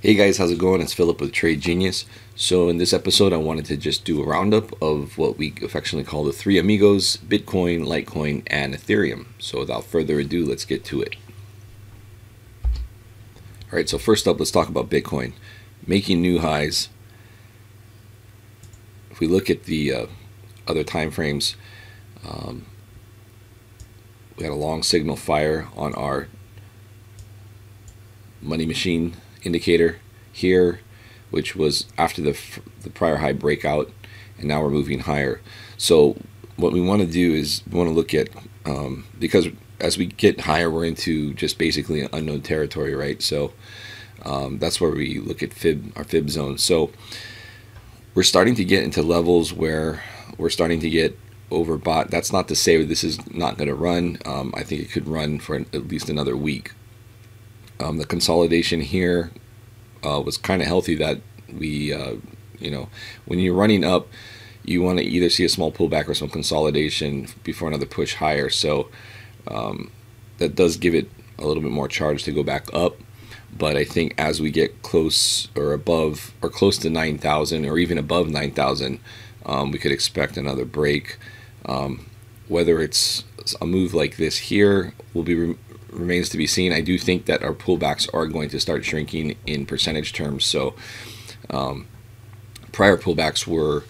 Hey guys, how's it going? It's Philip with Trade Genius. So in this episode, I wanted to just do a roundup of what we affectionately call the three Amigos: Bitcoin, Litecoin, and Ethereum. So without further ado, let's get to it. All right, so first up, let's talk about Bitcoin. Making new highs. If we look at the other time frames, we had a long signal fire on our money machine indicator here, which was after the prior high breakout, and now we're moving higher. So what we want to do is we want to look at because as we get higher, we're into just basically unknown territory, right? So that's where we look at our fib zone. So we're starting to get into levels where we're starting to get overbought. That's not to say this is not going to run. I think it could run for at least another week. The consolidation here was kind of healthy. That we, when you're running up, you want to either see a small pullback or some consolidation before another push higher. So that does give it a little bit more charge to go back up. But I think as we get close or above or close to 9,000 or even above 9,000, we could expect another break. Whether it's a move like this here will be remains to be seen. I do think that our pullbacks are going to start shrinking in percentage terms. So prior pullbacks were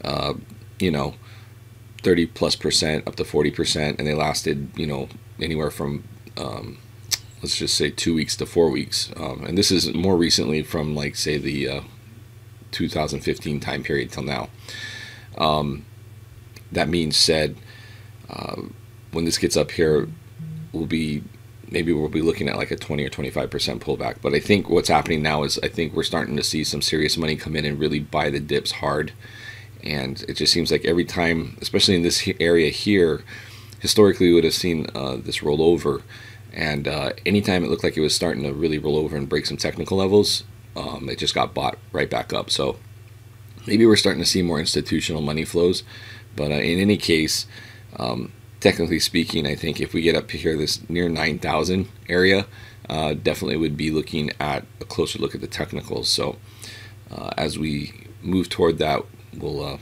30+% up to 40%, and they lasted anywhere from let's just say 2 weeks to 4 weeks, and this is more recently from like say the 2015 time period till now. That being said, when this gets up here, we'll be looking at like a 20 or 25% pullback. But I think what's happening now is I think we're starting to see some serious money come in and really buy the dips hard. And it just seems like every time, especially in this area here, historically we would have seen this roll over. And anytime it looked like it was starting to really roll over and break some technical levels, it just got bought right back up. So maybe we're starting to see more institutional money flows. But in any case, technically speaking, I think if we get up to here, this near 9,000 area, definitely would be looking at a closer look at the technicals. So as we move toward that, we'll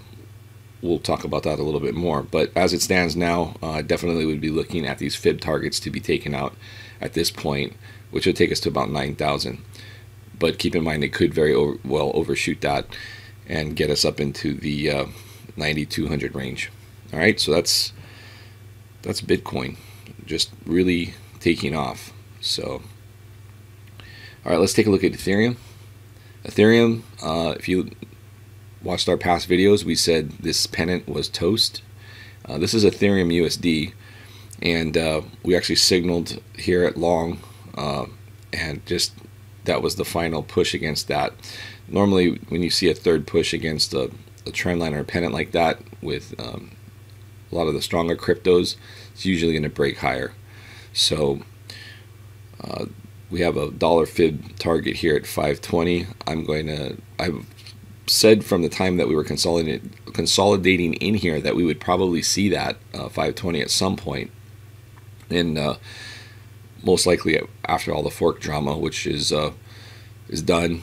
talk about that a little bit more. But as it stands now, definitely would be looking at these fib targets to be taken out at this point, which would take us to about 9,000. But keep in mind, it could very well overshoot that and get us up into the 9,200 range. All right, so that's Bitcoin just really taking off. So all right, let's take a look at Ethereum. If you watched our past videos, we said this pennant was toast. This is Ethereum USD, and we actually signaled here at long, and just that was the final push against that. Normally when you see a third push against a trend line or a pennant like that with a lot of the stronger cryptos, it's usually going to break higher. So we have a dollar fib target here at 520. I've said from the time that we were consolidating in here that we would probably see that 520 at some point, and most likely after all the fork drama, which is done.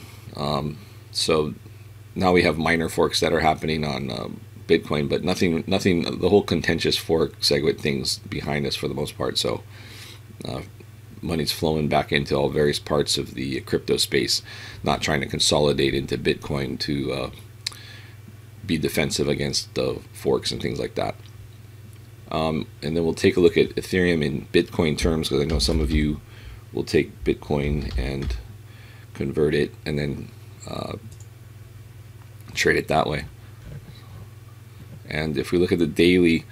So now we have minor forks that are happening on Bitcoin, but nothing. The whole contentious fork SegWit things behind us for the most part. So money's flowing back into all various parts of the crypto space, not trying to consolidate into Bitcoin to be defensive against the forks and things like that. And then we'll take a look at Ethereum in Bitcoin terms, because I know some of you will take Bitcoin and convert it and then trade it that way. And if we look at the daily,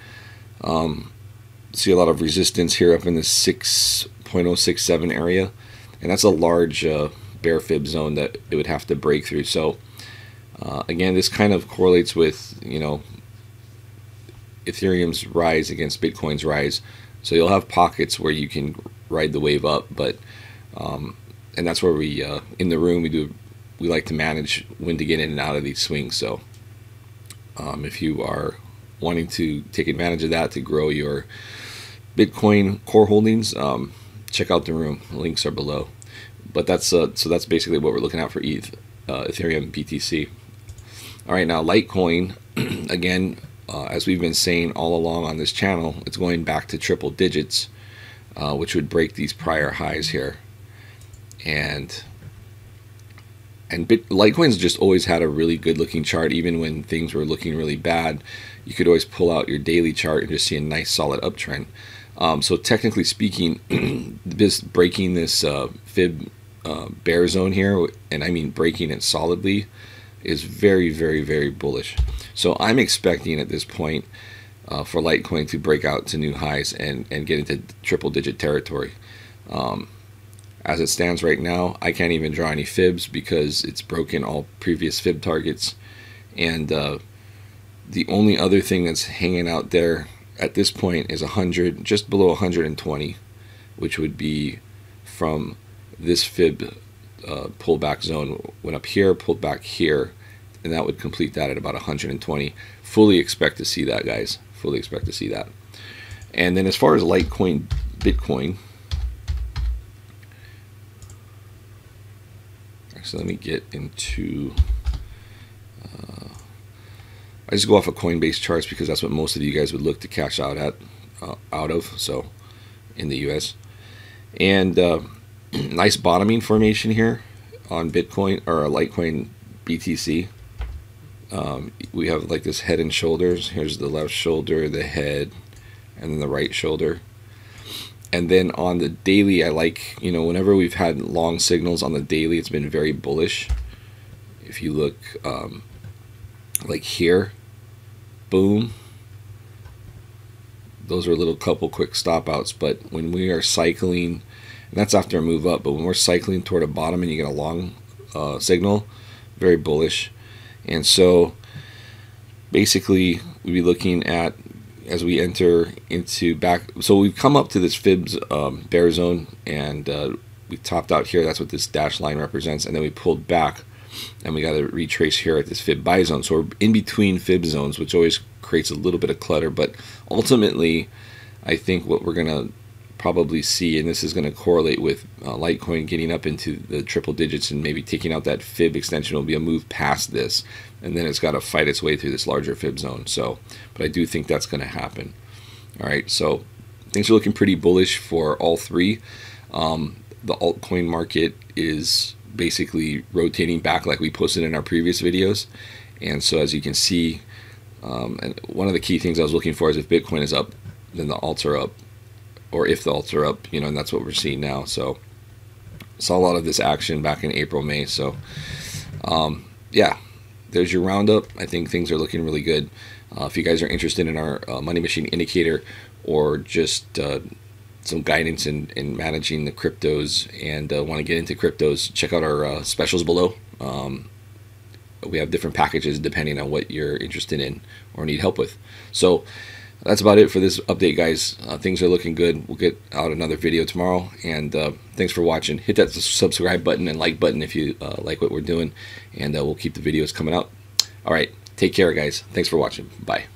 see a lot of resistance here up in the 6.067 area, and that's a large bear fib zone that it would have to break through. So again, this kind of correlates with Ethereum's rise against Bitcoin's rise. So you'll have pockets where you can ride the wave up, but and that's where we in the room we like to manage when to get in and out of these swings. So if you are wanting to take advantage of that to grow your Bitcoin core holdings, check out the room. The links are below. But that's so that's basically what we're looking at for Ethereum BTC. All right, now Litecoin, again, as we've been saying all along on this channel, it's going back to triple digits, which would break these prior highs here. And Litecoin's just always had a really good looking chart. Even when things were looking really bad, you could always pull out your daily chart and just see a nice solid uptrend. So technically speaking, this breaking this fib bear zone here, and I mean breaking it solidly, is very, very, very bullish. So I'm expecting at this point for Litecoin to break out to new highs and get into triple digit territory. As it stands right now, I can't even draw any fibs because it's broken all previous fib targets. And the only other thing that's hanging out there at this point is 100, just below 120, which would be from this fib pullback zone. Went up here, pulled back here, and that would complete that at about 120. Fully expect to see that, guys. Fully expect to see that. And then as far as Litecoin, Bitcoin, so let me get into, I just go off of Coinbase charts because that's what most of you guys would look to cash out at, so in the US. And nice bottoming formation here on Bitcoin, or Litecoin BTC. We have like this head and shoulders. Here's the left shoulder, the head, and then the right shoulder. And then on the daily, I like, whenever we've had long signals on the daily, it's been very bullish. If you look like here, boom, those are a little couple quick stop outs. But when we are cycling, and that's after a move up, but when we're cycling toward a bottom and you get a long signal, very bullish. And so basically we'd be looking at, as we enter into back, so we've come up to this fibs bear zone, and we topped out here. That's what this dashed line represents. And then we pulled back, and we got to retrace here at this fib buy zone. So we're in between fib zones, which always creates a little bit of clutter. But ultimately, I think what we're going to probably see, and this is going to correlate with Litecoin getting up into the triple digits and maybe taking out that fib extension, will be a move past this, and then it's got to fight its way through this larger fib zone. So, but I do think that's going to happen. All right, so things are looking pretty bullish for all three. The altcoin market is basically rotating back like we posted in our previous videos, and so as you can see, and one of the key things I was looking for is if Bitcoin is up, then the alts are up, or if the alts are up, and that's what we're seeing now. So saw a lot of this action back in April, May. So yeah, there's your roundup. I think things are looking really good. If you guys are interested in our money machine indicator, or just some guidance in managing the cryptos, and want to get into cryptos, check out our specials below. We have different packages depending on what you're interested in or need help with. So that's about it for this update, guys. Things are looking good. We'll get out another video tomorrow, and thanks for watching. Hit that subscribe button and like button if you like what we're doing, and we'll keep the videos coming out. All right, take care, guys. Thanks for watching. Bye.